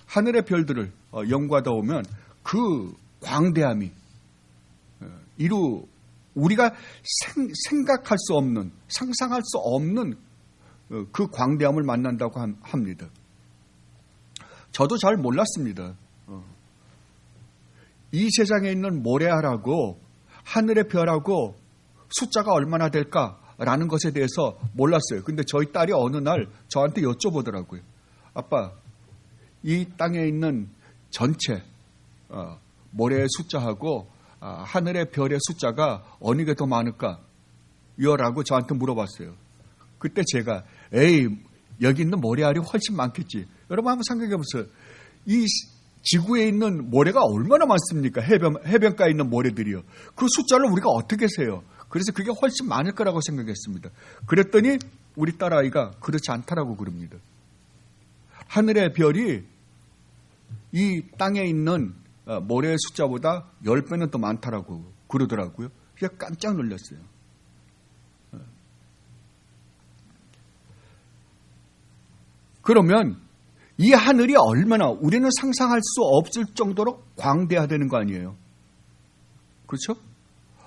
하늘의 별들을 연구하다 보면 그 광대함이 이루 우리가 생각할 수 없는, 상상할 수 없는 그 광대함을 만난다고 합니다. 저도 잘 몰랐습니다. 이 세상에 있는 모래알하고 하늘의 별하고 숫자가 얼마나 될까라는 것에 대해서 몰랐어요. 근데 저희 딸이 어느 날 저한테 여쭤보더라고요. 아빠, 이 땅에 있는 전체 모래의 숫자하고 하늘의 별의 숫자가 어느 게 더 많을까? 라고 저한테 물어봤어요. 그때 제가 에이, 여기 있는 모래알이 훨씬 많겠지. 여러분 한번 생각해 보세요. 이 지구에 있는 모래가 얼마나 많습니까? 해변가에 있는 모래들이요. 그 숫자를 우리가 어떻게 세요? 그래서 그게 훨씬 많을 거라고 생각했습니다. 그랬더니 우리 딸아이가 그렇지 않다라고 그럽니다. 하늘의 별이 이 땅에 있는 모래의 숫자보다 10배는 더 많다라고 그러더라고요. 그래서 깜짝 놀랐어요. 그러면 이 하늘이 얼마나 우리는 상상할 수 없을 정도로 광대하다는 거 아니에요? 그렇죠?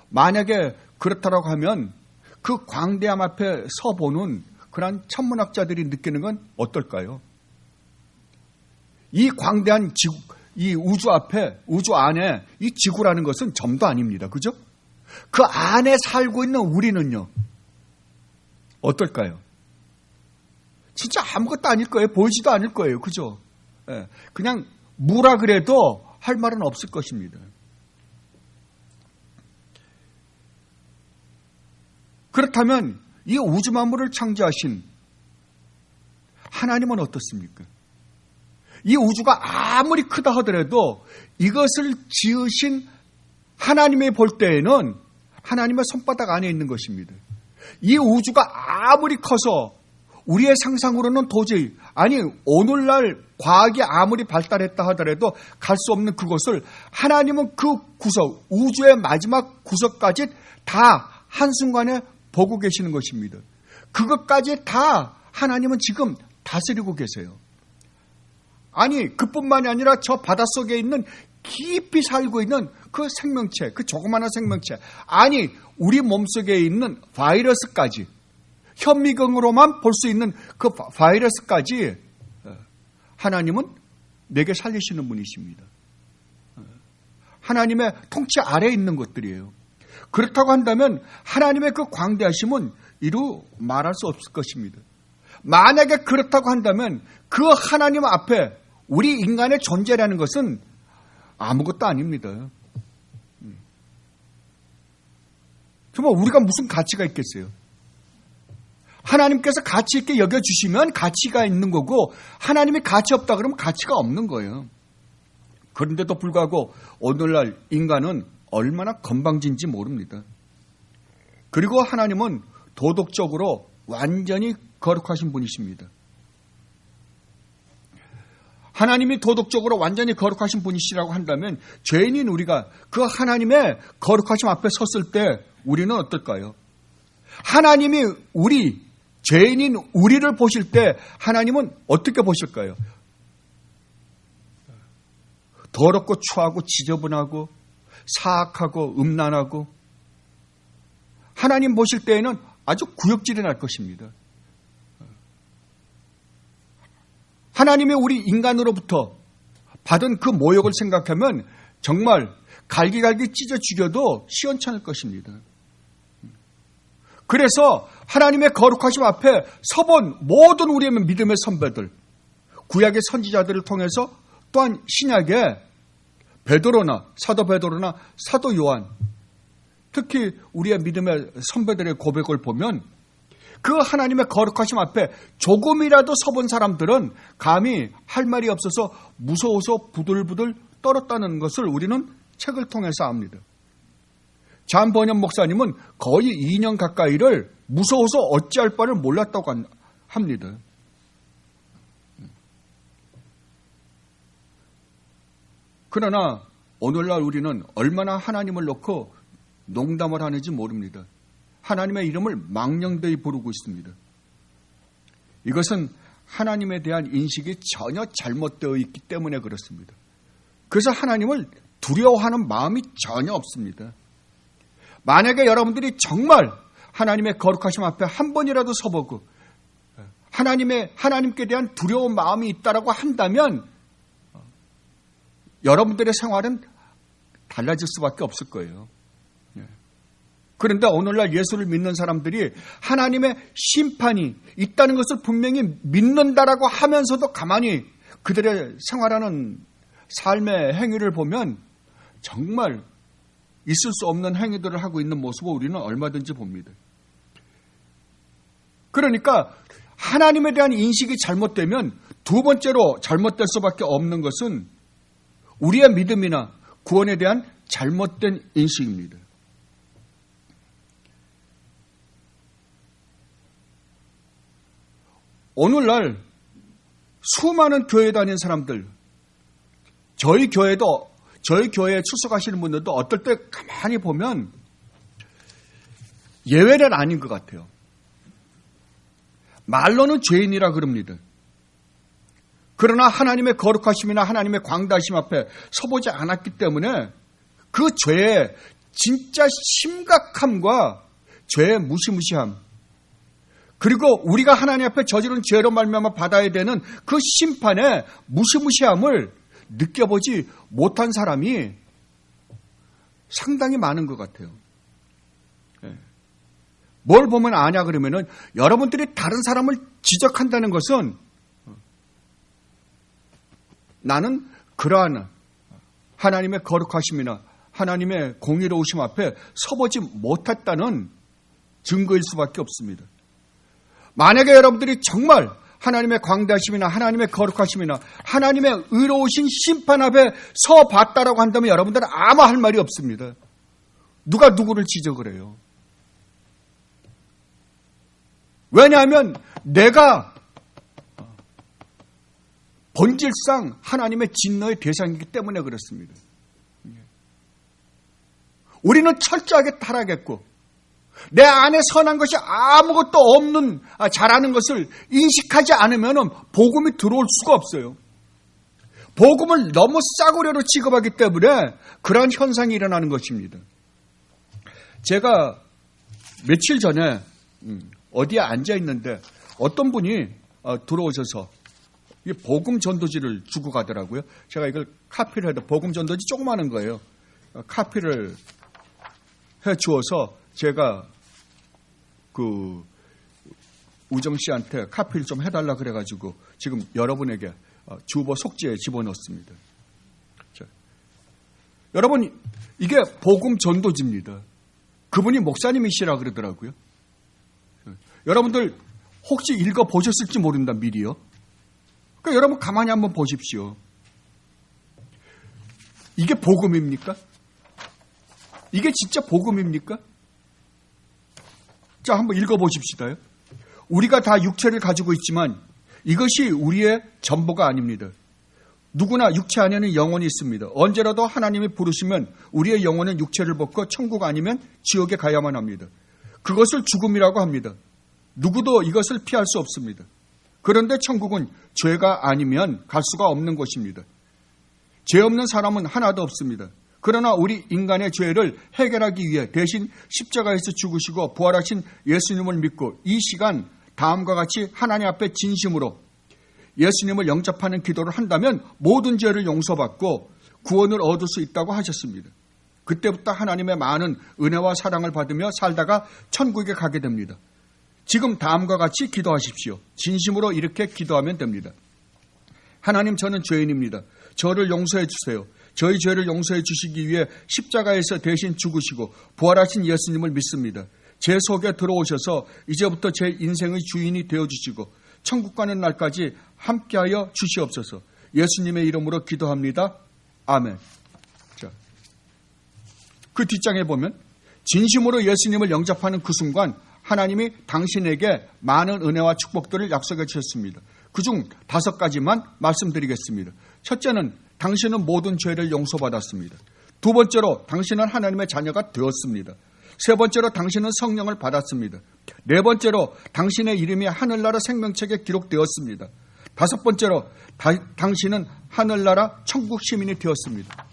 만약에 그렇다고 하면 그 광대함 앞에 서보는 그런 천문학자들이 느끼는 건 어떨까요? 이 광대한 지구, 이 우주 앞에, 우주 안에 이 지구라는 것은 점도 아닙니다. 그죠? 그 안에 살고 있는 우리는요, 어떨까요? 진짜 아무것도 아닐 거예요. 보이지도 않을 거예요. 그죠? 예, 그냥 무라 그래도 할 말은 없을 것입니다. 그렇다면 이 우주 만물을 창조하신 하나님은 어떻습니까? 이 우주가 아무리 크다 하더라도 이것을 지으신 하나님이 볼 때에는 하나님의 손바닥 안에 있는 것입니다. 이 우주가 아무리 커서 우리의 상상으로는 도저히, 아니 오늘날 과학이 아무리 발달했다 하더라도 갈 수 없는 그것을 하나님은 그 구석, 우주의 마지막 구석까지 다 한순간에 보고 계시는 것입니다. 그것까지 다 하나님은 지금 다스리고 계세요. 아니 그뿐만이 아니라 저 바닷속에 있는 깊이 살고 있는 그 생명체, 그 조그마한 생명체, 아니 우리 몸속에 있는 바이러스까지, 현미경으로만 볼 수 있는 그 바이러스까지 하나님은 내게 살리시는 분이십니다. 하나님의 통치 아래에 있는 것들이에요. 그렇다고 한다면 하나님의 그 광대하심은 이루 말할 수 없을 것입니다. 만약에 그렇다고 한다면 그 하나님 앞에 우리 인간의 존재라는 것은 아무것도 아닙니다. 정말 우리가 무슨 가치가 있겠어요? 하나님께서 가치 있게 여겨주시면 가치가 있는 거고, 하나님이 가치 없다 그러면 가치가 없는 거예요. 그런데도 불구하고 오늘날 인간은 얼마나 건방진지 모릅니다. 그리고 하나님은 도덕적으로 완전히 거룩하신 분이십니다. 하나님이 도덕적으로 완전히 거룩하신 분이시라고 한다면 죄인인 우리가 그 하나님의 거룩하심 앞에 섰을 때 우리는 어떨까요? 하나님이 죄인인 우리를 보실 때 하나님은 어떻게 보실까요? 더럽고 추하고 지저분하고 사악하고 음란하고, 하나님 보실 때에는 아주 구역질이 날 것입니다. 하나님이 우리 인간으로부터 받은 그 모욕을 생각하면 정말 갈기갈기 찢어 죽여도 시원찮을 것입니다. 그래서 하나님의 거룩하심 앞에 서본 모든 우리의 믿음의 선배들, 구약의 선지자들을 통해서 또한 신약의 베드로나 사도 베드로나 사도 요한, 특히 우리의 믿음의 선배들의 고백을 보면 그 하나님의 거룩하심 앞에 조금이라도 서본 사람들은 감히 할 말이 없어서 무서워서 부들부들 떨었다는 것을 우리는 책을 통해서 압니다. 잔 번연 목사님은 거의 2년 가까이를 무서워서 어찌할 바를 몰랐다고 합니다. 그러나 오늘날 우리는 얼마나 하나님을 놓고 농담을 하는지 모릅니다. 하나님의 이름을 망령되이 부르고 있습니다. 이것은 하나님에 대한 인식이 전혀 잘못되어 있기 때문에 그렇습니다. 그래서 하나님을 두려워하는 마음이 전혀 없습니다. 만약에 여러분들이 정말 하나님의 거룩하심 앞에 한 번이라도 서보고 하나님께 대한 두려운 마음이 있다라고 한다면 여러분들의 생활은 달라질 수밖에 없을 거예요. 그런데 오늘날 예수를 믿는 사람들이 하나님의 심판이 있다는 것을 분명히 믿는다라고 하면서도 가만히 그들의 생활하는 삶의 행위를 보면 정말 있을 수 없는 행위들을 하고 있는 모습을 우리는 얼마든지 봅니다. 그러니까 하나님에 대한 인식이 잘못되면 두 번째로 잘못될 수밖에 없는 것은 우리의 믿음이나 구원에 대한 잘못된 인식입니다. 오늘날 수많은 교회 다니는 사람들, 저희 교회에 출석하시는 분들도 어떨 때 가만히 보면 예외는 아닌 것 같아요. 말로는 죄인이라 그럽니다. 그러나 하나님의 거룩하심이나 하나님의 광대하심 앞에 서보지 않았기 때문에 그 죄의 진짜 심각함과 죄의 무시무시함, 그리고 우리가 하나님 앞에 저지른 죄로 말미암아 받아야 되는 그 심판의 무시무시함을 느껴보지 못한 사람이 상당히 많은 것 같아요. 뭘 보면 아냐 그러면은 여러분들이 다른 사람을 지적한다는 것은 나는 그러한 하나님의 거룩하심이나 하나님의 공의로우심 앞에 서보지 못했다는 증거일 수밖에 없습니다. 만약에 여러분들이 정말 하나님의 광대하심이나 하나님의 거룩하심이나 하나님의 의로우신 심판 앞에 서봤다라고 한다면 여러분들은 아무 할 말이 없습니다. 누가 누구를 지적을 해요? 왜냐하면 내가 본질상 하나님의 진노의 대상이기 때문에 그렇습니다. 우리는 철저하게 타락했고 내 안에 선한 것이 아무것도 없는 잘하는 것을 인식하지 않으면 복음이 들어올 수가 없어요. 복음을 너무 싸구려로 취급하기 때문에 그러한 현상이 일어나는 것입니다. 제가 며칠 전에 어디에 앉아 있는데 어떤 분이 들어오셔서 이 복음 전도지를 주고 가더라고요. 제가 이걸 카피를 해도 복음 전도지 조그마한 거예요. 카피를 해 주어서 제가 그 우정 씨한테 카피를 좀 해달라 그래가지고 지금 여러분에게 주보 속지에 집어넣습니다. 자, 여러분 이게 복음 전도지입니다. 그분이 목사님이시라 그러더라고요. 여러분들 혹시 읽어보셨을지 모른다 미리요. 그러니까 여러분 가만히 한번 보십시오. 이게 복음입니까? 이게 진짜 복음입니까? 자, 한번 읽어보십시다요. 우리가 다 육체를 가지고 있지만 이것이 우리의 전부가 아닙니다. 누구나 육체 안에는 영혼이 있습니다. 언제라도 하나님이 부르시면 우리의 영혼은 육체를 벗고 천국 아니면 지옥에 가야만 합니다. 그것을 죽음이라고 합니다. 누구도 이것을 피할 수 없습니다. 그런데 천국은 죄가 아니면 갈 수가 없는 곳입니다. 죄 없는 사람은 하나도 없습니다. 그러나 우리 인간의 죄를 해결하기 위해 대신 십자가에서 죽으시고 부활하신 예수님을 믿고 이 시간 다음과 같이 하나님 앞에 진심으로 예수님을 영접하는 기도를 한다면 모든 죄를 용서받고 구원을 얻을 수 있다고 하셨습니다. 그때부터 하나님의 많은 은혜와 사랑을 받으며 살다가 천국에 가게 됩니다. 지금 다음과 같이 기도하십시오. 진심으로 이렇게 기도하면 됩니다. 하나님, 저는 죄인입니다. 저를 용서해 주세요. 저희 죄를 용서해 주시기 위해 십자가에서 대신 죽으시고 부활하신 예수님을 믿습니다. 제 속에 들어오셔서 이제부터 제 인생의 주인이 되어주시고 천국 가는 날까지 함께하여 주시옵소서. 예수님의 이름으로 기도합니다. 아멘. 자, 그 뒷장에 보면 진심으로 예수님을 영접하는 그 순간 하나님이 당신에게 많은 은혜와 축복들을 약속해 주셨습니다. 그중 5가지만 말씀드리겠습니다. 첫째는 당신은 모든 죄를 용서받았습니다. 두 번째로 당신은 하나님의 자녀가 되었습니다. 세 번째로 당신은 성령을 받았습니다. 네 번째로 당신의 이름이 하늘나라 생명책에 기록되었습니다. 다섯 번째로 당신은 하늘나라 천국 시민이 되었습니다.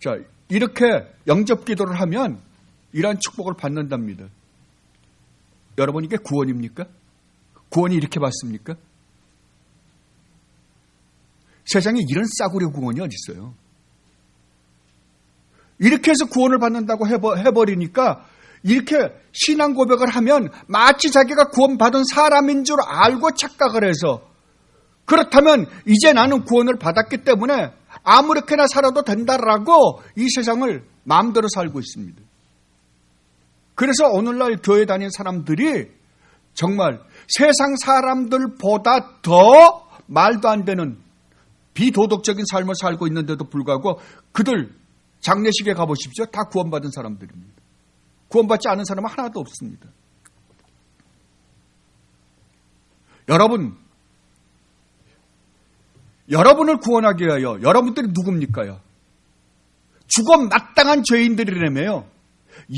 자, 이렇게 영접 기도를 하면 이러한 축복을 받는답니다. 여러분, 이게 구원입니까? 구원이 이렇게 받습니까? 세상에 이런 싸구려 구원이 어디 있어요? 이렇게 해서 구원을 받는다고 해버리니까 이렇게 신앙 고백을 하면 마치 자기가 구원받은 사람인 줄 알고 착각을 해서, 그렇다면 이제 나는 구원을 받았기 때문에 아무렇게나 살아도 된다라고 이 세상을 마음대로 살고 있습니다. 그래서 오늘날 교회 다니는 사람들이 정말 세상 사람들보다 더 말도 안 되는 비도덕적인 삶을 살고 있는데도 불구하고 그들 장례식에 가보십시오. 다 구원받은 사람들입니다. 구원받지 않은 사람은 하나도 없습니다. 여러분을 구원하기 위하여 여러분들이 누굽니까요? 죽어 마땅한 죄인들이라며요.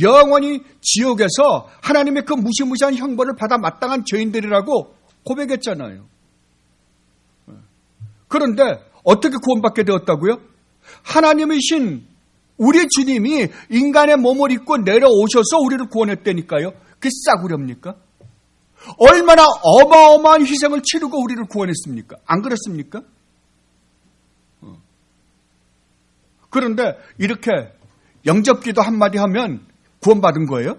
영원히 지옥에서 하나님의 그 무시무시한 형벌을 받아 마땅한 죄인들이라고 고백했잖아요. 그런데 어떻게 구원받게 되었다고요? 하나님이신 우리 주님이 인간의 몸을 입고 내려오셔서 우리를 구원했다니까요. 그게 싸구려입니까? 얼마나 어마어마한 희생을 치르고 우리를 구원했습니까? 안 그렇습니까? 그런데 이렇게 영접기도 한마디 하면 구원받은 거예요?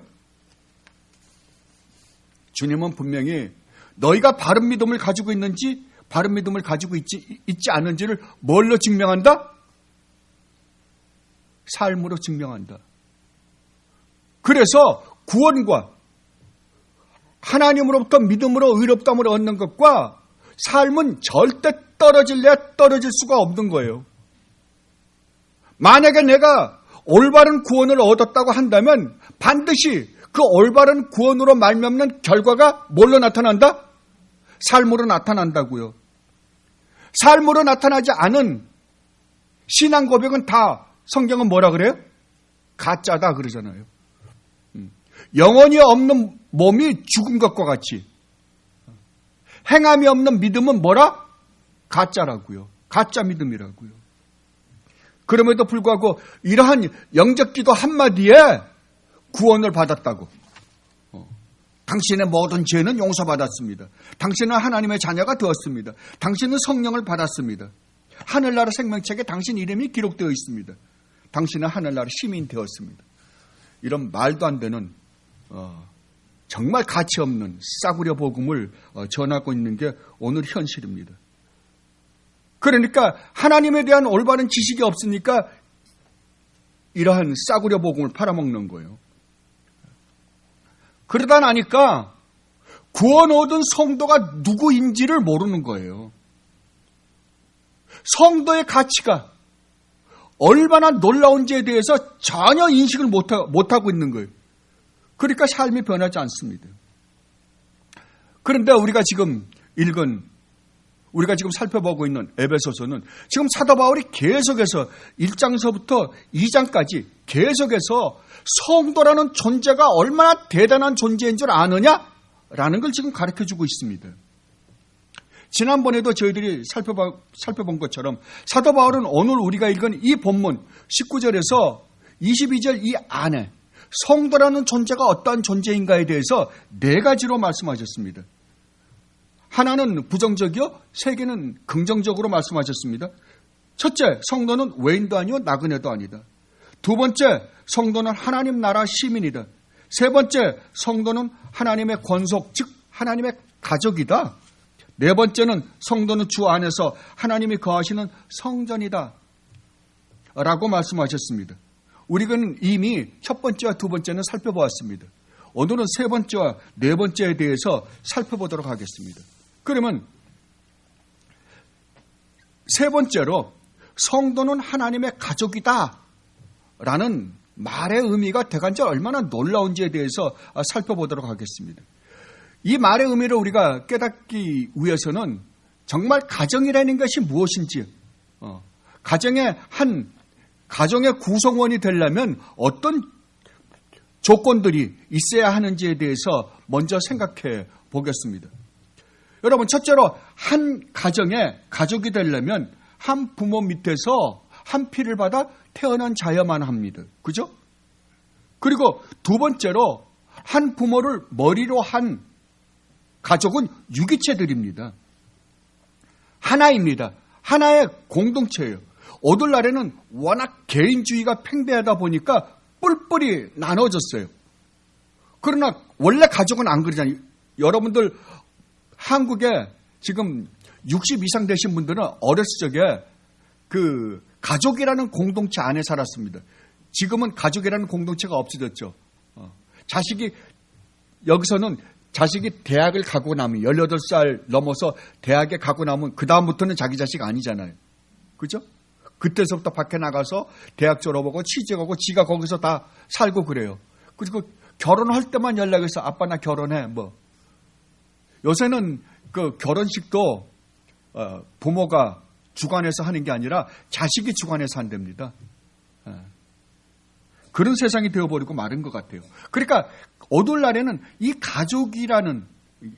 주님은 분명히 너희가 바른 믿음을 가지고 있는지 바른 믿음을 가지고 있지 않은지를 뭘로 증명한다? 삶으로 증명한다. 그래서 구원과 하나님으로부터 믿음으로 의롭다함을 얻는 것과 삶은 절대 떨어질 수가 없는 거예요. 만약에 내가 올바른 구원을 얻었다고 한다면 반드시 그 올바른 구원으로 말미암는 결과가 뭘로 나타난다? 삶으로 나타난다고요. 삶으로 나타나지 않은 신앙 고백은 다 성경은 뭐라 그래요? 가짜다 그러잖아요. 영혼이 없는 몸이 죽은 것과 같이 행함이 없는 믿음은 뭐라? 가짜라고요. 가짜 믿음이라고요. 그럼에도 불구하고 이러한 영접기도 한마디에 구원을 받았다고. 당신의 모든 죄는 용서받았습니다. 당신은 하나님의 자녀가 되었습니다. 당신은 성령을 받았습니다. 하늘나라 생명책에 당신 이름이 기록되어 있습니다. 당신은 하늘나라 시민 되었습니다. 이런 말도 안 되는 정말 가치 없는 싸구려 복음을 전하고 있는 게 오늘 현실입니다. 그러니까 하나님에 대한 올바른 지식이 없으니까 이러한 싸구려 복음을 팔아먹는 거예요. 그러다 나니까 구원 얻은 성도가 누구인지를 모르는 거예요. 성도의 가치가 얼마나 놀라운지에 대해서 전혀 인식을 못하고 있는 거예요. 그러니까 삶이 변하지 않습니다. 그런데 우리가 지금 살펴보고 있는 에베소서는 지금 사도 바울이 계속해서 1장서부터 2장까지 계속해서 성도라는 존재가 얼마나 대단한 존재인 줄 아느냐라는 걸 지금 가르쳐주고 있습니다. 지난번에도 저희들이 살펴본 것처럼 사도 바울은 오늘 우리가 읽은 이 본문 19절에서 22절 이 안에 성도라는 존재가 어떠한 존재인가에 대해서 네 가지로 말씀하셨습니다. 하나는 부정적이요, 세 개는 긍정적으로 말씀하셨습니다. 첫째, 성도는 외인도 아니요 나그네도 아니다. 두 번째, 성도는 하나님 나라 시민이다. 세 번째, 성도는 하나님의 권속, 즉 하나님의 가족이다. 네 번째는 성도는 주 안에서 하나님이 거하시는 성전이다 라고 말씀하셨습니다. 우리는 이미 첫 번째와 두 번째는 살펴보았습니다. 오늘은 세 번째와 네 번째에 대해서 살펴보도록 하겠습니다. 그러면 세 번째로 성도는 하나님의 가족이다 라는 말의 의미가 대간절 얼마나 놀라운지에 대해서 살펴보도록 하겠습니다. 이 말의 의미를 우리가 깨닫기 위해서는 정말 가정이라는 것이 무엇인지, 가정의 한 가정의 구성원이 되려면 어떤 조건들이 있어야 하는지에 대해서 먼저 생각해 보겠습니다. 여러분, 첫째로 한 가정의 가족이 되려면 한 부모 밑에서 한 피를 받아 태어난 자여만 합니다. 그죠? 그리고 두 번째로 한 부모를 머리로 한 가족은 유기체들입니다. 하나입니다. 하나의 공동체예요. 오늘날에는 워낙 개인주의가 팽배하다 보니까 뿔뿔이 나눠졌어요. 그러나 원래 가족은 안 그러잖아요. 여러분들 한국에 지금 60 이상 되신 분들은 어렸을 적에 그 가족이라는 공동체 안에 살았습니다. 지금은 가족이라는 공동체가 없어졌죠. 자식이 여기서는 자식이 대학을 가고 나면 18살 넘어서 대학에 가고 나면 그 다음부터는 자기 자식 아니잖아요. 그죠? 그때서부터 밖에 나가서 대학 졸업하고 취직하고 지가 거기서 다 살고 그래요. 그리고 결혼할 때만 연락해서 아빠 나 결혼해 뭐. 요새는 그 결혼식도 부모가 주관해서 하는 게 아니라 자식이 주관해서 한답니다. 그런 세상이 되어버리고 마른 것 같아요. 그러니까 오늘날에는 이 가족이라는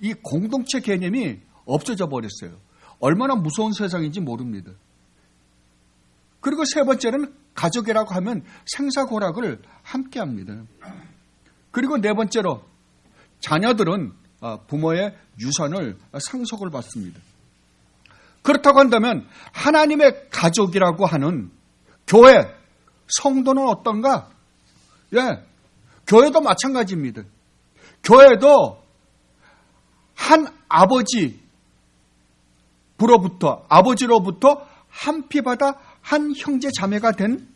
이 공동체 개념이 없어져 버렸어요. 얼마나 무서운 세상인지 모릅니다. 그리고 세 번째는 가족이라고 하면 생사고락을 함께합니다. 그리고 네 번째로 자녀들은 부모의 유산을 상속을 받습니다. 그렇다고 한다면 하나님의 가족이라고 하는 교회, 성도는 어떤가? 예, 교회도 마찬가지입니다. 교회도 한 아버지로부터 한 피 받아 한 형제 자매가 된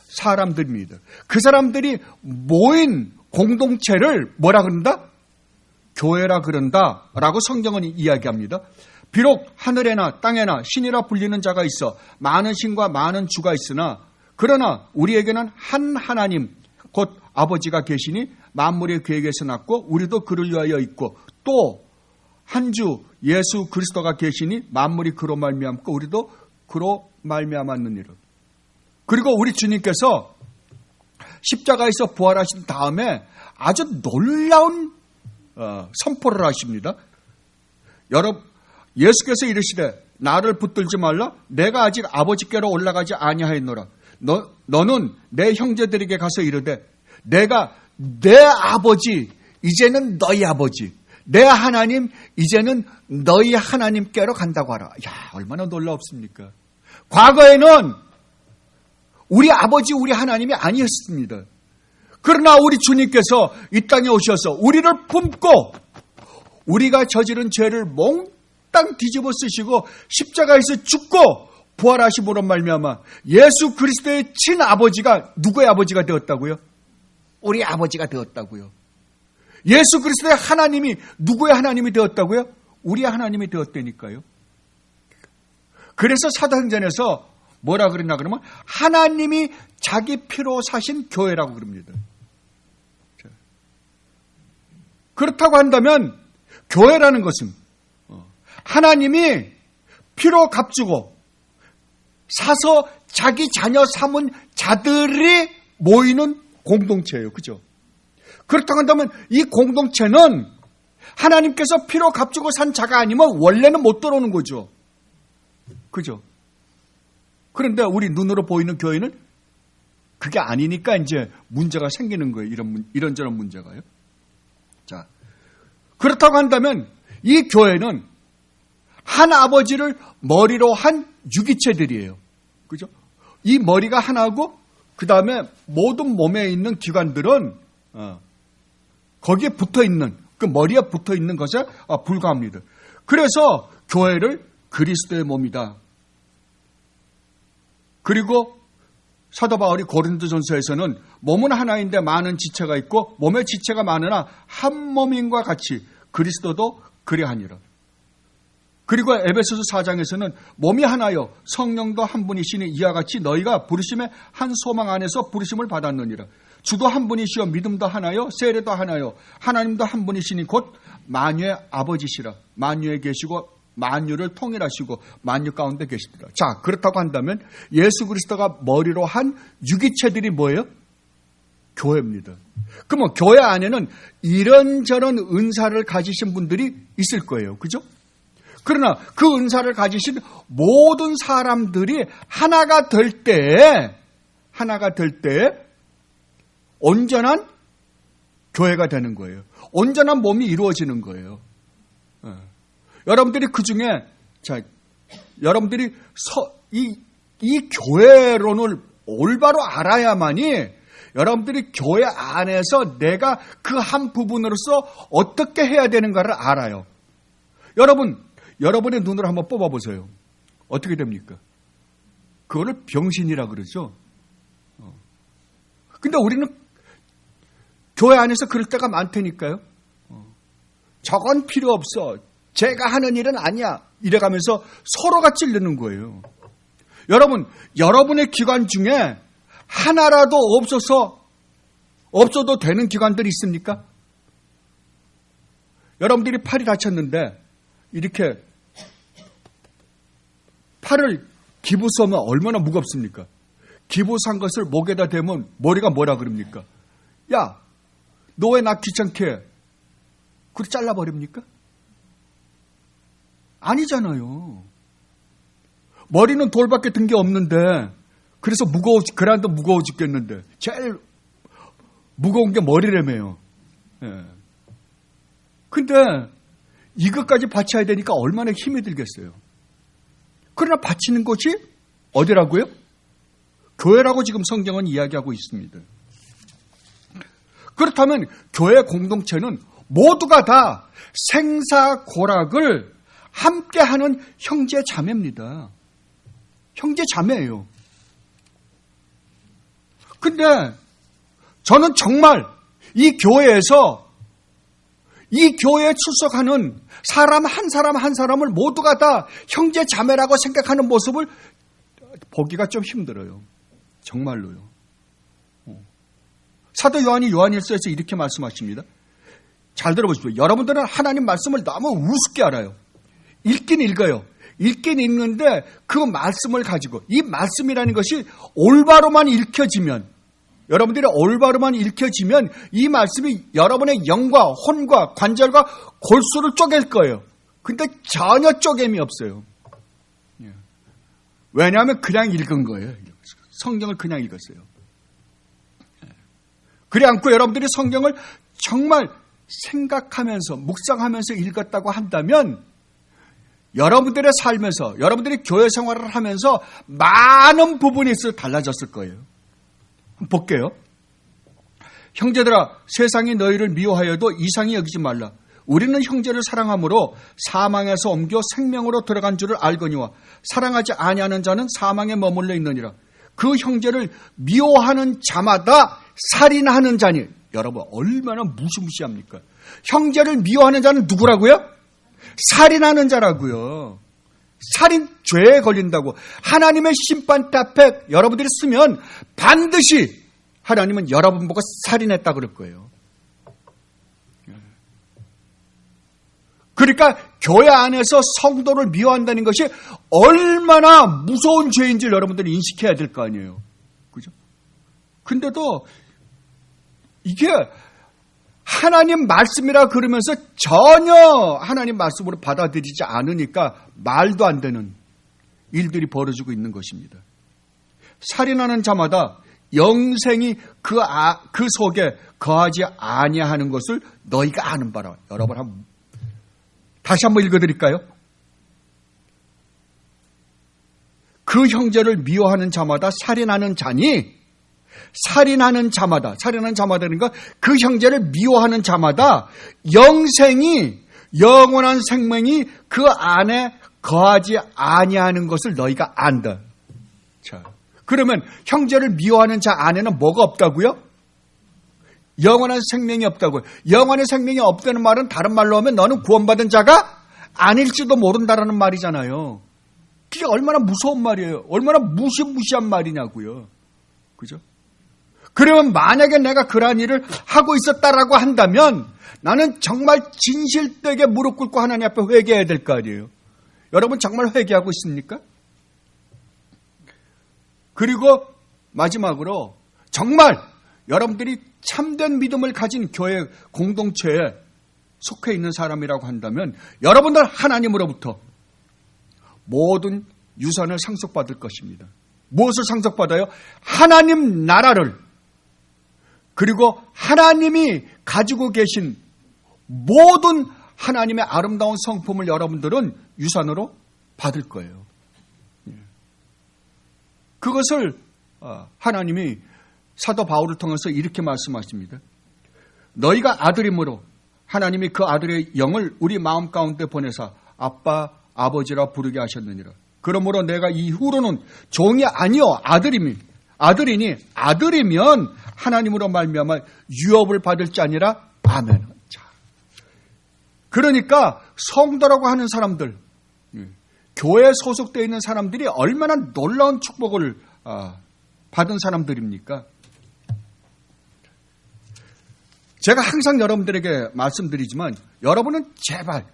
사람들입니다. 그 사람들이 모인 공동체를 뭐라 그런다? 교회라 그런다 라고 성경은 이야기합니다. 비록 하늘에나 땅에나 신이라 불리는 자가 있어 많은 신과 많은 주가 있으나 그러나 우리에게는 한 하나님 곧 아버지가 계시니 만물의 계획에서 났고 우리도 그를 위하여 있고 또 한 주 예수 그리스도가 계시니 만물이 그로 말미암고 우리도 그로 말미암았느니라. 그리고 우리 주님께서 십자가에서 부활하신 다음에 아주 놀라운 선포를 하십니다. 여러분, 예수께서 이르시되 나를 붙들지 말라. 내가 아직 아버지께로 올라가지 아니하였노라. 너는 내 형제들에게 가서 이르되 내가 내 아버지 이제는 너희 아버지 내 하나님 이제는 너희 하나님께로 간다고 하라. 야, 얼마나 놀랍습니까? 과거에는 우리 아버지 우리 하나님이 아니었습니다. 그러나 우리 주님께서 이 땅에 오셔서 우리를 품고 우리가 저지른 죄를 몽땅 뒤집어 쓰시고 십자가에서 죽고 부활하심으로 말미암아 예수 그리스도의 친아버지가 누구의 아버지가 되었다고요? 우리 아버지가 되었다고요. 예수 그리스도의 하나님이 누구의 하나님이 되었다고요? 우리의 하나님이 되었다니까요. 그래서 사도행전에서 뭐라 그랬나 그러면 하나님이 자기 피로 사신 교회라고 그럽니다. 그렇다고 한다면 교회라는 것은 하나님이 피로 값주고 사서 자기 자녀 삼은 자들이 모이는 공동체예요. 그죠? 그렇다고 한다면 이 공동체는 하나님께서 피로 값주고 산 자가 아니면 원래는 못 들어오는 거죠. 그죠? 그런데 우리 눈으로 보이는 교회는 그게 아니니까 이제 문제가 생기는 거예요. 이런저런 문제가요. 자, 그렇다고 한다면 이 교회는 한 아버지를 머리로 한 유기체들이에요. 그죠? 이 머리가 하나고 그 다음에 모든 몸에 있는 기관들은 거기에 붙어 있는 그 머리에 붙어 있는 것에 불과합니다. 그래서 교회를 그리스도의 몸이다. 그리고 사도 바울이 고린도전서에서는 몸은 하나인데 많은 지체가 있고 몸의 지체가 많으나 한 몸인과 같이 그리스도도 그리하니라. 그리고 에베소서 4장에서는 몸이 하나요 성령도 한 분이시니 이와 같이 너희가 부르심의 한 소망 안에서 부르심을 받았느니라. 주도 한 분이시요 믿음도 하나요 세례도 하나요 하나님도 한 분이시니 곧 만유의 아버지시라. 만유에 계시고 만유를 통일하시고 만유 가운데 계시더라. 자, 그렇다고 한다면 예수 그리스도가 머리로 한 유기체들이 뭐예요? 교회입니다. 그러면 교회 안에는 이런저런 은사를 가지신 분들이 있을 거예요. 그죠? 그러나 그 은사를 가지신 모든 사람들이 하나가 될 때에 온전한 교회가 되는 거예요. 온전한 몸이 이루어지는 거예요. 여러분들이 그 중에, 여러분들이 이 교회론을 올바로 알아야만이 여러분들이 교회 안에서 내가 그 한 부분으로서 어떻게 해야 되는가를 알아요. 여러분의 눈으로 한번 뽑아보세요. 어떻게 됩니까? 그거를 병신이라 그러죠. 근데 우리는 교회 안에서 그럴 때가 많다니까요. 저건 필요 없어. 제가 하는 일은 아니야. 이래가면서 서로가 찔르는 거예요. 여러분의 기관 중에 하나라도 없어도 되는 기관들이 있습니까? 여러분들이 팔이 다쳤는데 이렇게 팔을 기부 쏘면 얼마나 무겁습니까? 기부 산 것을 목에다 대면 머리가 뭐라 그럽니까? 야, 너 왜 나 귀찮게 해? 그걸 잘라버립니까? 아니잖아요. 머리는 돌밖에 든 게 없는데 그래서 그란도 무거워 죽겠는데 제일 무거운 게 머리라며요. 예. 근데 이것까지 바쳐야 되니까 얼마나 힘이 들겠어요. 그러나 바치는 곳이 어디라고요? 교회라고 지금 성경은 이야기하고 있습니다. 그렇다면 교회 공동체는 모두가 다 생사고락을 함께하는 형제 자매입니다. 형제 자매예요. 근데 저는 정말 이 교회에 출석하는 사람 한 사람을 모두가 다 형제 자매라고 생각하는 모습을 보기가 좀 힘들어요. 정말로요. 사도 요한이 요한일서에서 이렇게 말씀하십니다. 잘 들어보십시오. 여러분들은 하나님 말씀을 너무 우습게 알아요. 읽긴 읽어요. 읽긴 읽는데 그 말씀을 가지고 이 말씀이라는 것이 올바로만 읽혀지면 이 말씀이 여러분의 영과 혼과 관절과 골수를 쪼갤 거예요. 근데 전혀 쪼개미 없어요. 왜냐하면 그냥 읽은 거예요. 성경을 그냥 읽었어요. 그래 않고 여러분들이 성경을 정말 생각하면서 묵상하면서 읽었다고 한다면 여러분들의 삶에서 여러분들이 교회 생활을 하면서 많은 부분이 있어 달라졌을 거예요. 볼게요. 형제들아, 세상이 너희를 미워하여도 이상히 여기지 말라. 우리는 형제를 사랑함으로 사망에서 옮겨 생명으로 들어간 줄을 알거니와 사랑하지 아니하는 자는 사망에 머물러 있느니라. 그 형제를 미워하는 자마다 살인하는 자니. 여러분 얼마나 무시무시합니까? 형제를 미워하는 자는 누구라고요? 살인하는 자라고요. 살인 죄에 걸린다고. 하나님의 심판대 앞에 여러분들이 쓰면 반드시 하나님은 여러분 보고 살인했다 그럴 거예요. 그러니까 교회 안에서 성도를 미워한다는 것이 얼마나 무서운 죄인지를 여러분들이 인식해야 될 거 아니에요. 그죠? 근데도 이게 하나님 말씀이라 그러면서 전혀 하나님 말씀으로 받아들이지 않으니까 말도 안 되는 일들이 벌어지고 있는 것입니다. 살인하는 자마다 영생이 그 속에 거하지 아니하는 것을 너희가 아는 바라. 여러분 다시 한번 읽어드릴까요? 그 형제를 미워하는 자마다 살인하는 자니, 살인하는 자마다는 건 그 형제를 미워하는 자마다 영원한 생명이 그 안에 거하지 아니하는 것을 너희가 안다. 자, 그러면 형제를 미워하는 자 안에는 뭐가 없다고요? 영원한 생명이 없다고요. 영원한 생명이 없다는 말은 다른 말로 하면 너는 구원받은 자가 아닐지도 모른다라는 말이잖아요. 그게 얼마나 무서운 말이에요. 얼마나 무시무시한 말이냐고요. 그죠? 그러면 만약에 내가 그러한 일을 하고 있었다라고 한다면 나는 정말 진실되게 무릎 꿇고 하나님 앞에 회개해야 될 거 아니에요. 여러분 정말 회개하고 있습니까? 그리고 마지막으로 정말 여러분들이 참된 믿음을 가진 교회 공동체에 속해 있는 사람이라고 한다면 여러분들 하나님으로부터 모든 유산을 상속받을 것입니다. 무엇을 상속받아요? 하나님 나라를, 그리고 하나님이 가지고 계신 모든 하나님의 아름다운 성품을 여러분들은 유산으로 받을 거예요. 그것을 하나님이 사도 바울을 통해서 이렇게 말씀하십니다. 너희가 아들이므로 하나님이 그 아들의 영을 우리 마음 가운데 보내사 아빠, 아버지라 부르게 하셨느니라. 그러므로 내가 이후로는 종이 아니요 아들이니 아들이면 하나님으로 말미암아 유업을 받을 자 아니라 아멘. 자, 그러니까 성도라고 하는 사람들, 교회에 소속되어 있는 사람들이 얼마나 놀라운 축복을 받은 사람들입니까? 제가 항상 여러분들에게 말씀드리지만 여러분은 제발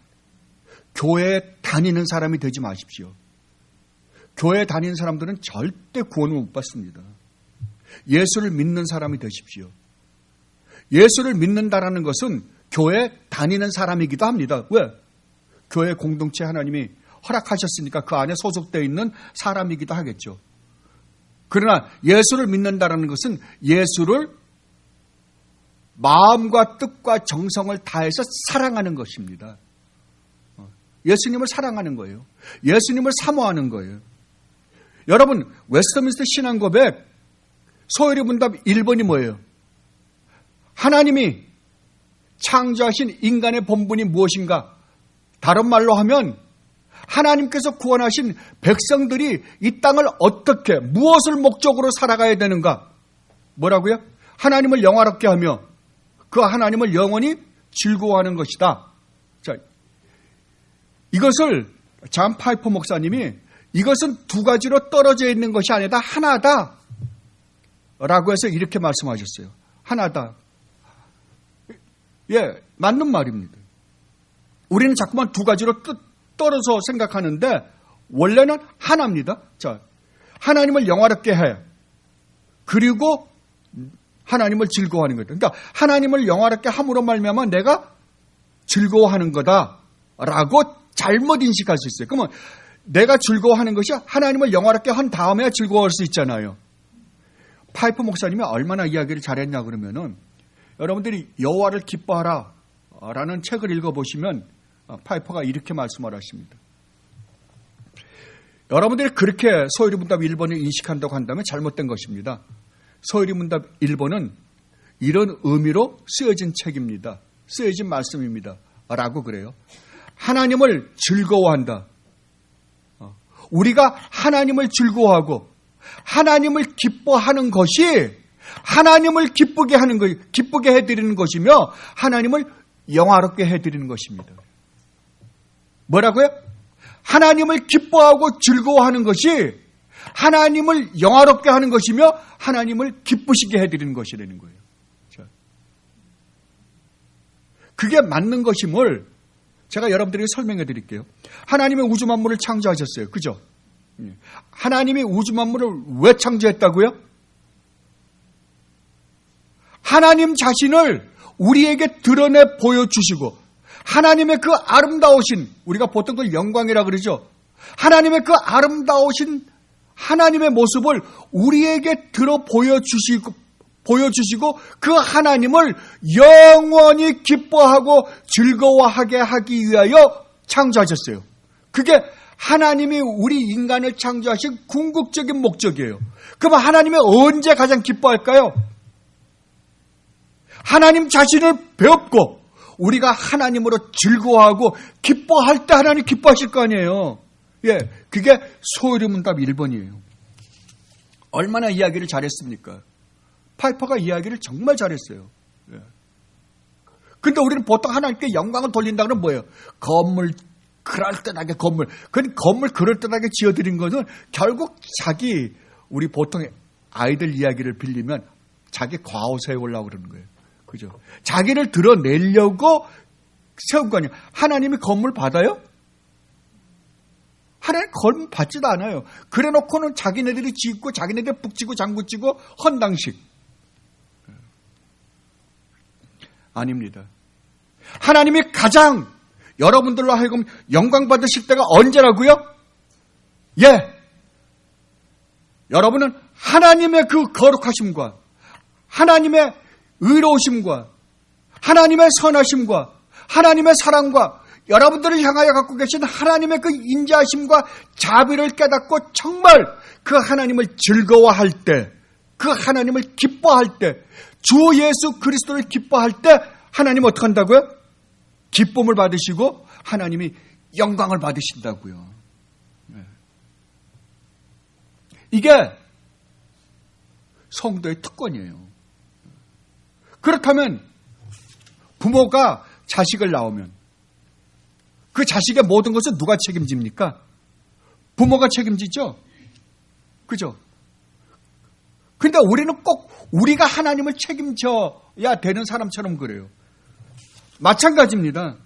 교회에 다니는 사람이 되지 마십시오. 교회에 다니는 사람들은 절대 구원을 못 받습니다. 예수를 믿는 사람이 되십시오. 예수를 믿는다라는 것은 교회에 다니는 사람이기도 합니다. 왜? 교회 공동체 하나님이 허락하셨으니까 그 안에 소속되어 있는 사람이기도 하겠죠. 그러나 예수를 믿는다라는 것은 예수를 마음과 뜻과 정성을 다해서 사랑하는 것입니다. 예수님을 사랑하는 거예요. 예수님을 사모하는 거예요. 여러분, 웨스트민스터 신앙고백 소요리 문답 1번이 뭐예요? 하나님이 창조하신 인간의 본분이 무엇인가? 다른 말로 하면 하나님께서 구원하신 백성들이 이 땅을 어떻게, 무엇을 목적으로 살아가야 되는가? 뭐라고요? 하나님을 영화롭게 하며 그 하나님을 영원히 즐거워하는 것이다. 자, 이것을 잔 파이퍼 목사님이 이것은 두 가지로 떨어져 있는 것이 아니다. 하나다. 라고 해서 이렇게 말씀하셨어요. 하나다. 예, 맞는 말입니다. 우리는 자꾸만 두 가지로 떨어져 생각하는데 원래는 하나입니다. 자, 하나님을 영화롭게 해. 그리고 하나님을 즐거워하는 거다. 그러니까 하나님을 영화롭게 함으로 말미암아 내가 즐거워하는 거다라고 잘못 인식할 수 있어요. 그러면 내가 즐거워하는 것이 하나님을 영화롭게 한 다음에야 즐거워할 수 있잖아요. 파이프 목사님이 얼마나 이야기를 잘했냐 그러면은 여러분들이 여호와를 기뻐하라 라는 책을 읽어보시면 파이퍼가 이렇게 말씀을 하십니다. 여러분들이 그렇게 소요리 문답 1번을 인식한다고 한다면 잘못된 것입니다. 소요리 문답 1번은 이런 의미로 쓰여진 책입니다. 쓰여진 말씀입니다. 라고 그래요. 하나님을 즐거워한다. 우리가 하나님을 즐거워하고 하나님을 기뻐하는 것이 하나님을 기쁘게 하는 것, 기쁘게 해드리는 것이며 하나님을 영화롭게 해드리는 것입니다. 뭐라고요? 하나님을 기뻐하고 즐거워하는 것이 하나님을 영화롭게 하는 것이며 하나님을 기쁘시게 해드리는 것이라는 거예요. 자, 그게 맞는 것임을 제가 여러분들에게 설명해 드릴게요. 하나님의 우주 만물을 창조하셨어요. 그죠? 하나님이 우주 만물을 왜 창조했다고요? 하나님 자신을 우리에게 드러내 보여주시고 하나님의 그 아름다우신, 우리가 보통 그걸 영광이라 그러죠. 하나님의 그 아름다우신 하나님의 모습을 우리에게 들어 보여주시고 그 하나님을 영원히 기뻐하고 즐거워하게 하기 위하여 창조하셨어요. 그게 하나님이 우리 인간을 창조하신 궁극적인 목적이에요. 그럼 하나님이 언제 가장 기뻐할까요? 하나님 자신을 배웠고 우리가 하나님으로 즐거워하고 기뻐할 때 하나님 기뻐하실 거 아니에요. 예, 그게 소요리 문답 1번이에요. 얼마나 이야기를 잘했습니까? 파이퍼가 이야기를 정말 잘했어요. 예. 근데 우리는 보통 하나님께 영광을 돌린다 그러면 뭐예요? 건물, 그럴듯하게 건물. 그 건물 그럴듯하게 지어드린 것은 결국 우리 보통 아이들 이야기를 빌리면 자기 과오 세우려고 그러는 거예요. 그죠? 자기를 드러내려고 세운 거 아니에요. 하나님이 건물 받아요? 하나님 건 받지도 않아요. 그래 놓고는 자기네들이 짓고 자기네들 북치고 장구치고 헌당식. 아닙니다. 하나님이 가장 여러분들로 하여금 영광 받으실 때가 언제라고요? 예. 여러분은 하나님의 그 거룩하심과 하나님의 의로우심과 하나님의 선하심과 하나님의 사랑과 여러분들을 향하여 갖고 계신 하나님의 그 인자하심과 자비를 깨닫고 정말 그 하나님을 즐거워할 때, 그 하나님을 기뻐할 때, 주 예수 그리스도를 기뻐할 때 하나님 어떻게 한다고요? 기쁨을 받으시고 하나님이 영광을 받으신다고요. 이게 성도의 특권이에요. 그렇다면 부모가 자식을 낳으면 그 자식의 모든 것은 누가 책임집니까? 부모가 책임지죠? 그죠? 근데 우리는 꼭 우리가 하나님을 책임져야 되는 사람처럼 그래요. 마찬가지입니다.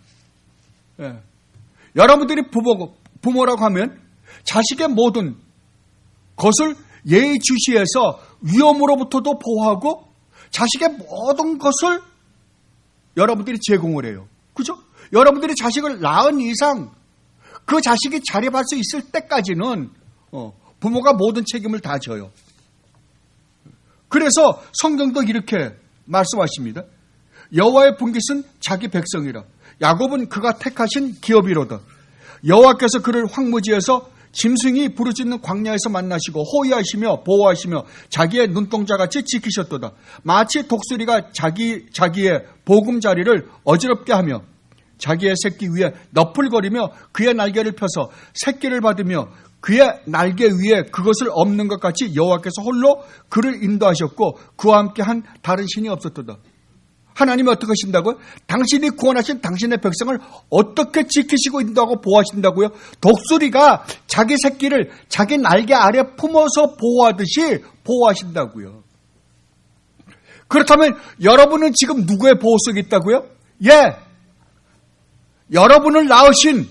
예. 여러분들이 부모라고 하면 자식의 모든 것을 예의주시해서 위험으로부터도 보호하고 자식의 모든 것을 여러분들이 제공을 해요. 그죠? 여러분들이 자식을 낳은 이상 그 자식이 자립할 수 있을 때까지는 부모가 모든 책임을 다 져요. 그래서 성경도 이렇게 말씀하십니다. 여호와의 분깃은 자기 백성이라. 야곱은 그가 택하신 기업이로다. 여호와께서 그를 황무지에서 짐승이 부르짖는 광야에서 만나시고 호위하시며 보호하시며 자기의 눈동자같이 지키셨도다. 마치 독수리가 자기의 보금자리를 어지럽게 하며 자기의 새끼 위에 너풀거리며 그의 날개를 펴서 새끼를 받으며 그의 날개 위에 그것을 엎는 것 같이 여호와께서 홀로 그를 인도하셨고 그와 함께 한 다른 신이 없었도다. 하나님이 어떻게 하신다고요? 당신이 구원하신 당신의 백성을 어떻게 지키시고 인도하고 보호하신다고요? 독수리가 자기 새끼를 자기 날개 아래 품어서 보호하듯이 보호하신다고요. 그렇다면 여러분은 지금 누구의 보호 속에 있다고요? 예, 여러분을 낳으신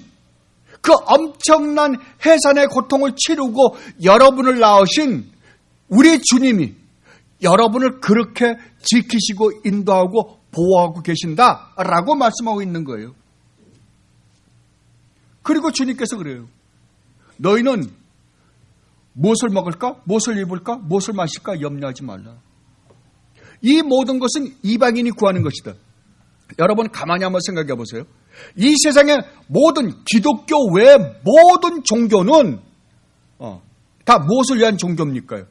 그 엄청난 해산의 고통을 치르고 여러분을 낳으신 우리 주님이 여러분을 그렇게 지키시고 인도하고 보호하고 계신다라고 말씀하고 있는 거예요. 그리고 주님께서 그래요. 너희는 무엇을 먹을까? 무엇을 입을까? 무엇을 마실까? 염려하지 말라. 이 모든 것은 이방인이 구하는 것이다. 여러분 가만히 한번 생각해 보세요. 이 세상의 모든 기독교 외의 모든 종교는 다 무엇을 위한 종교입니까?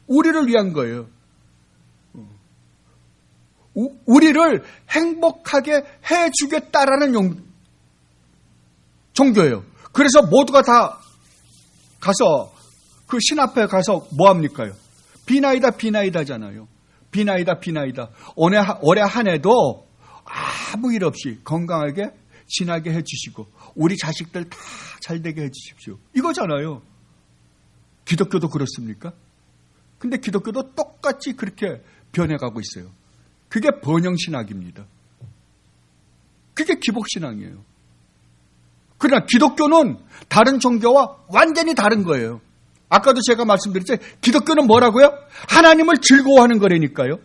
우리를 위한 거예요. 우리를 행복하게 해주겠다라는 종교예요. 그래서 모두가 다 가서 그 신 앞에 가서 뭐 합니까요? 비나이다 비나이다잖아요. 비나이다 비나이다. 올해 한 해도 아무 일 없이 건강하게 지나게 해주시고 우리 자식들 다 잘되게 해주십시오. 이거잖아요. 기독교도 그렇습니까? 근데 기독교도 똑같이 그렇게 변해가고 있어요. 그게 번영신학입니다. 그게 기복신앙이에요. 그러나 기독교는 다른 종교와 완전히 다른 거예요. 아까도 제가 말씀드렸죠. 기독교는 뭐라고요? 하나님을 즐거워하는 거라니까요.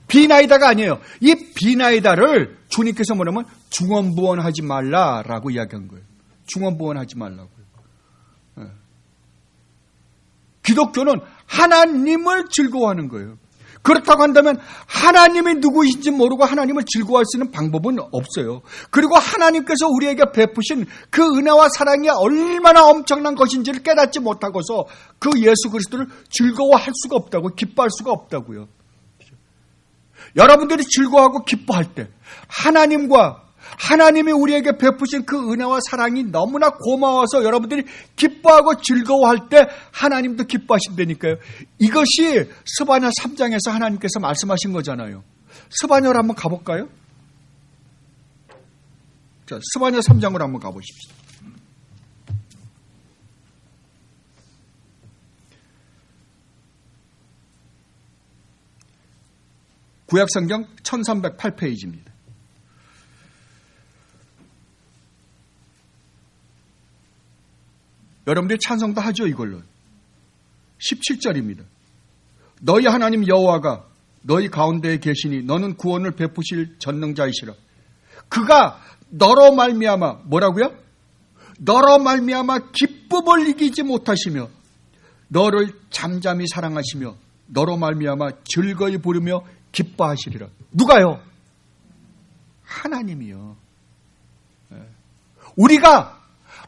비나이다가 아니에요. 이 비나이다를 주님께서 뭐냐면 중언부언하지 말라라고 이야기한 거예요. 중언부언하지 말라고요. 네. 기독교는 하나님을 즐거워하는 거예요. 그렇다고 한다면 하나님이 누구이신지 모르고 하나님을 즐거워할 수 있는 방법은 없어요. 그리고 하나님께서 우리에게 베푸신 그 은혜와 사랑이 얼마나 엄청난 것인지를 깨닫지 못하고서 그 예수 그리스도를 즐거워할 수가 없다고, 기뻐할 수가 없다고요. 여러분들이 즐거워하고 기뻐할 때 하나님이 우리에게 베푸신 그 은혜와 사랑이 너무나 고마워서 여러분들이 기뻐하고 즐거워할 때 하나님도 기뻐하신다니까요. 이것이 스바냐 3장에서 하나님께서 말씀하신 거잖아요. 스바냐로 한번 가볼까요? 자, 스바냐 3장으로 한번 가보십시오. 구약성경 1308페이지입니다. 여러분들이 찬송도 하죠, 이걸로. 17절입니다. 너희 하나님 여호와가 너희 가운데에 계시니 너는 구원을 베푸실 전능자이시라. 그가 너로 말미암아 뭐라고요? 너로 말미암아 기쁨을 이기지 못하시며 너를 잠잠히 사랑하시며 너로 말미암아 즐거이 부르며 기뻐하시리라. 누가요? 하나님이요. 우리가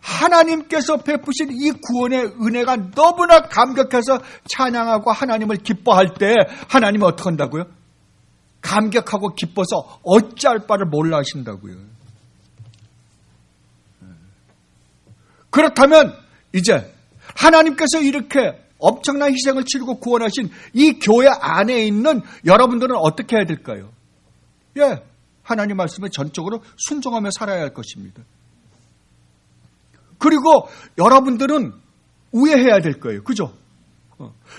하나님께서 베푸신 이 구원의 은혜가 너무나 감격해서 찬양하고 하나님을 기뻐할 때 하나님은 어떻게 한다고요? 감격하고 기뻐서 어찌할 바를 몰라 하신다고요. 그렇다면 이제 하나님께서 이렇게 엄청난 희생을 치르고 구원하신 이 교회 안에 있는 여러분들은 어떻게 해야 될까요? 예, 하나님 말씀에 전적으로 순종하며 살아야 할 것입니다. 그리고 여러분들은 우애해야 될 거예요. 그죠?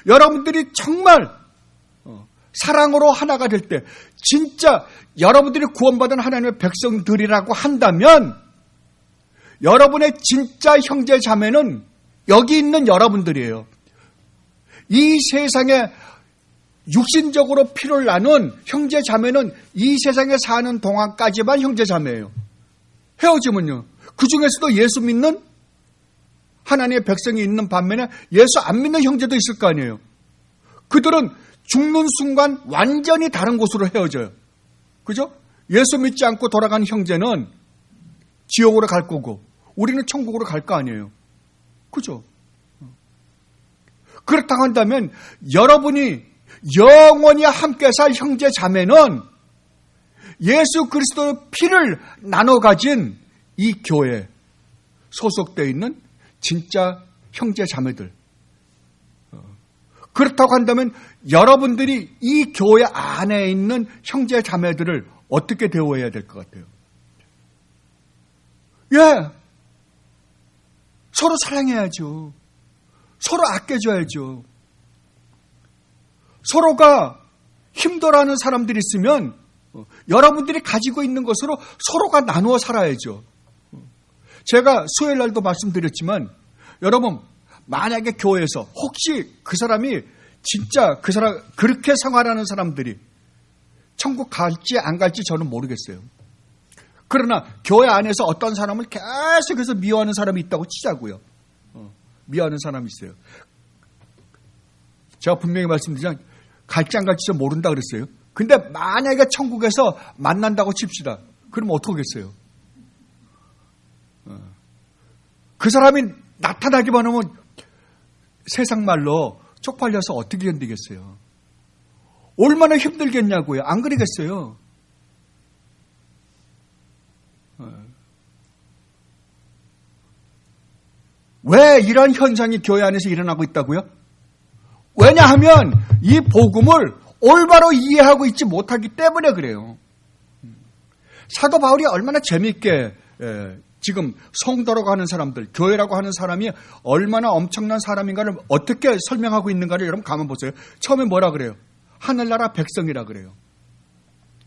여러분들이 정말 사랑으로 하나가 될 때 진짜 여러분들이 구원받은 하나님의 백성들이라고 한다면 여러분의 진짜 형제 자매는 여기 있는 여러분들이에요. 이 세상에 육신적으로 피를 나눈 형제 자매는 이 세상에 사는 동안까지만 형제 자매예요. 헤어지면요. 그 중에서도 예수 믿는 하나님의 백성이 있는 반면에 예수 안 믿는 형제도 있을 거 아니에요. 그들은 죽는 순간 완전히 다른 곳으로 헤어져요. 그죠? 예수 믿지 않고 돌아가는 형제는 지옥으로 갈 거고 우리는 천국으로 갈 거 아니에요. 그죠? 그렇다고 한다면 여러분이 영원히 함께 살 형제 자매는 예수 그리스도의 피를 나눠 가진 이 교회에 소속되어 있는 진짜 형제 자매들. 그렇다고 한다면 여러분들이 이 교회 안에 있는 형제 자매들을 어떻게 대우해야 될 것 같아요? 예. 서로 사랑해야죠. 서로 아껴줘야죠. 서로가 힘들어하는 사람들이 있으면 여러분들이 가지고 있는 것으로 서로가 나누어 살아야죠. 제가 수요일 날도 말씀드렸지만 여러분 만약에 교회에서 혹시 그 사람이 진짜 그 사람 그렇게 생활하는 사람들이 천국 갈지 안 갈지 저는 모르겠어요. 그러나 교회 안에서 어떤 사람을 계속해서 미워하는 사람이 있다고 치자고요. 미워하는 사람이 있어요. 제가 분명히 말씀드리자면 갈지 안 갈지 저 모른다 그랬어요. 근데 만약에 천국에서 만난다고 칩시다. 그럼 어떡하겠어요? 그 사람이 나타나기만 하면 세상 말로 쪽팔려서 어떻게 견디겠어요? 얼마나 힘들겠냐고요. 안 그러겠어요? 왜 이런 현상이 교회 안에서 일어나고 있다고요? 왜냐하면 이 복음을 올바로 이해하고 있지 못하기 때문에 그래요. 사도 바울이 얼마나 재미있게 지금 성도라고 하는 사람들, 교회라고 하는 사람이 얼마나 엄청난 사람인가를 어떻게 설명하고 있는가를 여러분 가만 보세요. 처음에 뭐라 그래요? 하늘나라 백성이라 그래요.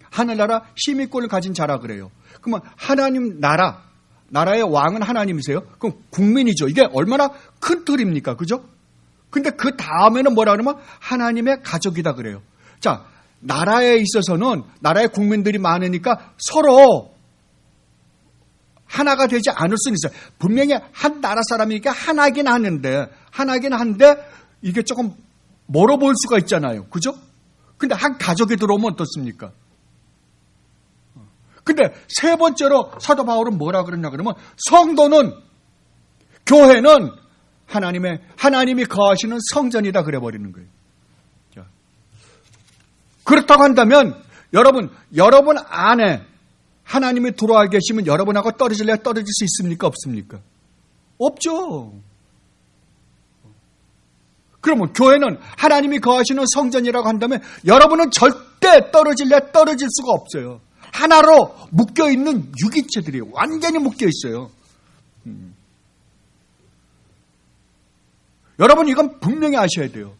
하늘나라 시민권을 가진 자라 그래요. 그러면 하나님 나라의 왕은 하나님이세요? 그럼 국민이죠. 이게 얼마나 큰 틀입니까? 그죠? 근데 그 다음에는 뭐라 그러면 하나님의 가족이다 그래요. 자, 나라에 있어서는 나라의 국민들이 많으니까 서로 하나가 되지 않을 수는 있어요. 분명히 한 나라 사람이니까 하나긴 한데 이게 조금 멀어 보일 수가 있잖아요. 그죠? 근데 한 가족이 들어오면 어떻습니까? 근데 세 번째로 사도 바울은 뭐라 그러냐 그러면 성도는 교회는 하나님이 거하시는 성전이다 그래 버리는 거예요. 자, 그렇다고 한다면 여러분 안에 하나님이 들어와 계시면 여러분하고 떨어질 수 있습니까? 없습니까? 없죠. 그러면 교회는 하나님이 거하시는 성전이라고 한다면 여러분은 절대 떨어질 수가 없어요. 하나로 묶여있는 유기체들이 완전히 묶여있어요. 여러분 이건 분명히 아셔야 돼요.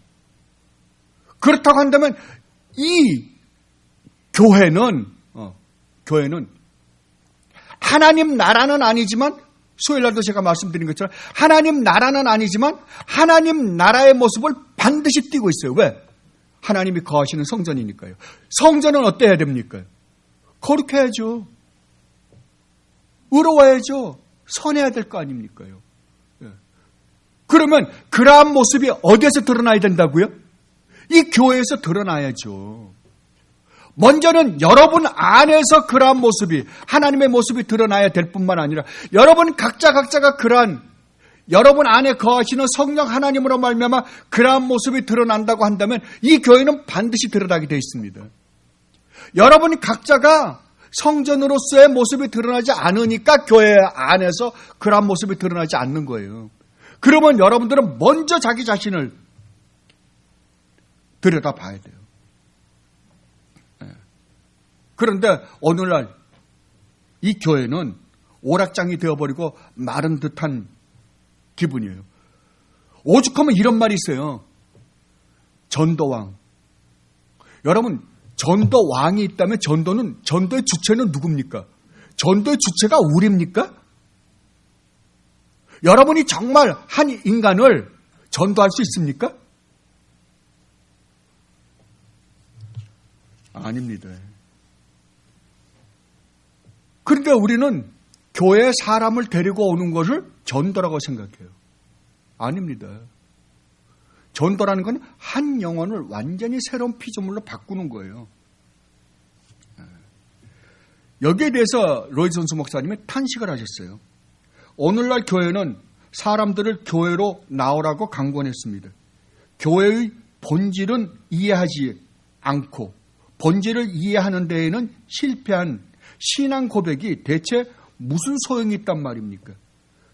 그렇다고 한다면 이 교회는 하나님 나라는 아니지만 수요일날도 제가 말씀드린 것처럼 하나님 나라는 아니지만 하나님 나라의 모습을 반드시 띠고 있어요. 왜? 하나님이 거하시는 성전이니까요. 성전은 어때야 됩니까? 거룩해야죠. 의로워야죠. 선해야 될 거 아닙니까요? 그러면 그러한 모습이 어디에서 드러나야 된다고요? 이 교회에서 드러나야죠. 먼저는 여러분 안에서 그러한 모습이, 하나님의 모습이 드러나야 될 뿐만 아니라 여러분 각자가 그러한 여러분 안에 거하시는 성령 하나님으로 말미암아 그러한 모습이 드러난다고 한다면 이 교회는 반드시 드러나게 되어 있습니다. 여러분 각자가 성전으로서의 모습이 드러나지 않으니까 교회 안에서 그러한 모습이 드러나지 않는 거예요. 그러면 여러분들은 먼저 자기 자신을 들여다봐야 돼요. 그런데 오늘날 이 교회는 오락장이 되어버리고 마른 듯한 기분이에요. 오죽하면 이런 말이 있어요. 전도왕. 여러분, 전도왕이 있다면 전도의 주체는 누굽니까? 전도의 주체가 우리입니까? 여러분이 정말 한 인간을 전도할 수 있습니까? 아닙니다. 그런데 우리는 교회에 사람을 데리고 오는 것을 전도라고 생각해요. 아닙니다. 전도라는 건 한 영혼을 완전히 새로운 피조물로 바꾸는 거예요. 여기에 대해서 로이 존스 목사님이 탄식을 하셨어요. 오늘날 교회는 사람들을 교회로 나오라고 강권했습니다. 교회의 본질은 이해하지 않고 본질을 이해하는 데에는 실패한 신앙 고백이 대체 무슨 소용이 있단 말입니까?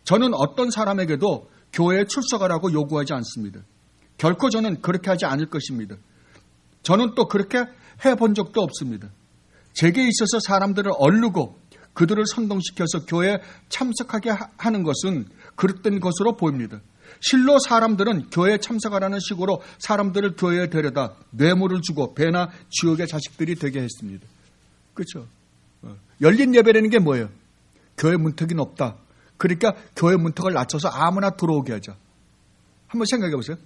저는 어떤 사람에게도 교회에 출석하라고 요구하지 않습니다. 결코 저는 그렇게 하지 않을 것입니다. 저는 또 그렇게 해본 적도 없습니다. 제게 있어서 사람들을 얼르고 그들을 선동시켜서 교회에 참석하게 하는 것은 그릇된 것으로 보입니다. 실로 사람들은 교회에 참석하라는 식으로 사람들을 교회에 데려다 뇌물을 주고 배나 지옥의 자식들이 되게 했습니다. 그렇죠? 열린 예배라는 게 뭐예요? 교회 문턱이 높다. 그러니까 교회 문턱을 낮춰서 아무나 들어오게 하자. 한번 생각해 보세요.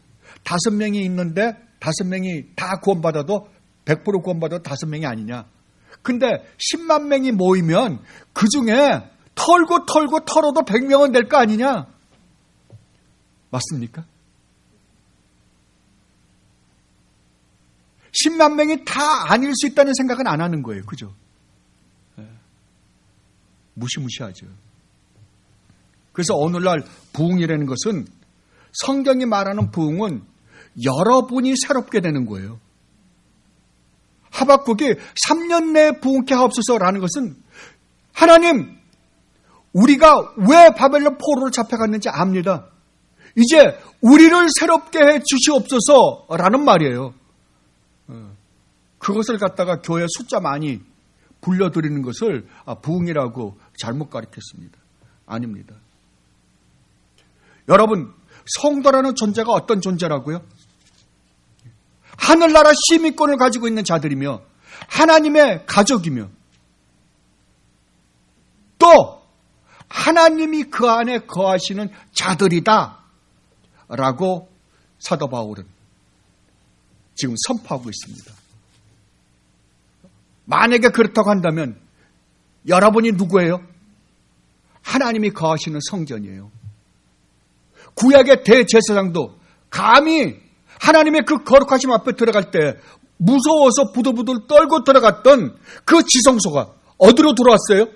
5명이 있는데 5명이 다 구원받아도 100% 구원받아도 5명이 아니냐. 근데 10만 명이 모이면 그 중에 털고 털어도 100명은 될 거 아니냐. 맞습니까? 10만 명이 다 아닐 수 있다는 생각은 안 하는 거예요. 그죠? 무시무시하죠. 그래서 오늘날 부흥이라는 것은 성경이 말하는 부흥은 여러분이 새롭게 되는 거예요. 하박국이 3년 내에 부흥케 하옵소서라는 것은 하나님, 우리가 왜 바벨론 포로로 잡혀갔는지 압니다. 이제 우리를 새롭게 해 주시옵소서라는 말이에요. 그것을 갖다가 교회 숫자 많이 불려드리는 것을 부흥이라고 잘못 가르쳤습니다. 아닙니다. 여러분, 성도라는 존재가 어떤 존재라고요? 하늘나라 시민권을 가지고 있는 자들이며 하나님의 가족이며 또 하나님이 그 안에 거하시는 자들이다 라고 사도 바울은 지금 선포하고 있습니다. 만약에 그렇다고 한다면 여러분이 누구예요? 하나님이 거하시는 성전이에요. 구약의 대제사장도 감히 하나님의 그 거룩하심 앞에 들어갈 때 무서워서 부들부들 떨고 들어갔던 그 지성소가 어디로 들어왔어요?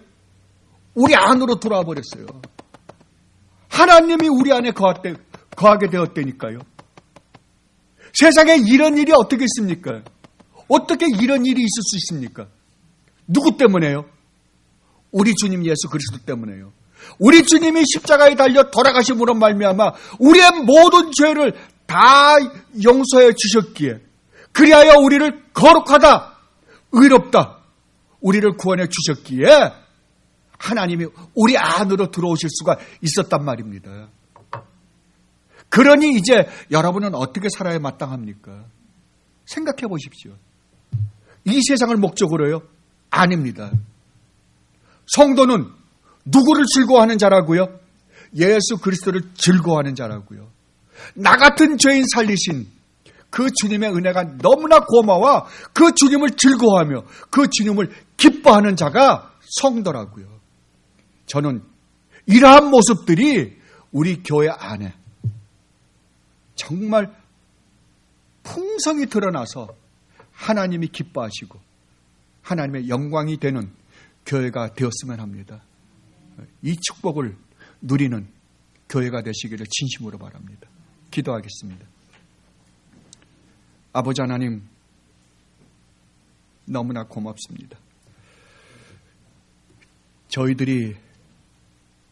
우리 안으로 들어와 버렸어요. 하나님이 우리 안에 거하게 되었다니까요. 세상에 이런 일이 어떻게 있습니까? 어떻게 이런 일이 있을 수 있습니까? 누구 때문에요? 우리 주님 예수 그리스도 때문에요. 우리 주님이 십자가에 달려 돌아가심으로 말미암아 우리의 모든 죄를 다 용서해 주셨기에 그리하여 우리를 거룩하다, 의롭다, 우리를 구원해 주셨기에 하나님이 우리 안으로 들어오실 수가 있었단 말입니다. 그러니 이제 여러분은 어떻게 살아야 마땅합니까? 생각해 보십시오. 이 세상을 목적으로요? 아닙니다. 성도는 누구를 즐거워하는 자라고요? 예수 그리스도를 즐거워하는 자라고요. 나 같은 죄인 살리신 그 주님의 은혜가 너무나 고마워 그 주님을 즐거워하며 그 주님을 기뻐하는 자가 성도라고요. 저는 이러한 모습들이 우리 교회 안에 정말 풍성히 드러나서 하나님이 기뻐하시고 하나님의 영광이 되는 교회가 되었으면 합니다. 이 축복을 누리는 교회가 되시기를 진심으로 바랍니다. 기도하겠습니다. 아버지 하나님, 너무나 고맙습니다. 저희들이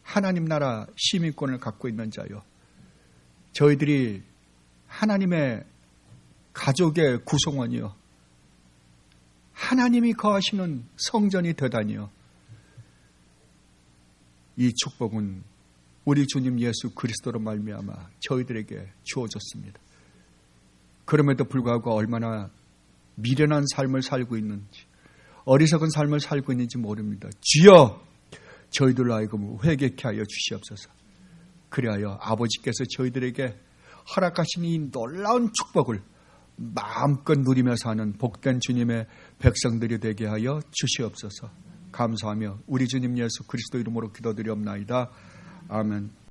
하나님 나라 시민권을 갖고 있는 자요, 저희들이 하나님의 가족의 구성원이요, 하나님이 거하시는 성전이 되다니요, 이 축복은 우리 주님 예수 그리스도로 말미암아 저희들에게 주어졌습니다. 그럼에도 불구하고 얼마나 미련한 삶을 살고 있는지, 어리석은 삶을 살고 있는지 모릅니다. 주여, 저희들로 하여금 회개케 하여 주시옵소서. 그리하여 아버지께서 저희들에게 허락하신 이 놀라운 축복을 마음껏 누리며 사는 복된 주님의 백성들이 되게 하여 주시옵소서. 감사하며 우리 주님 예수 그리스도 이름으로 기도드리옵나이다. 아멘.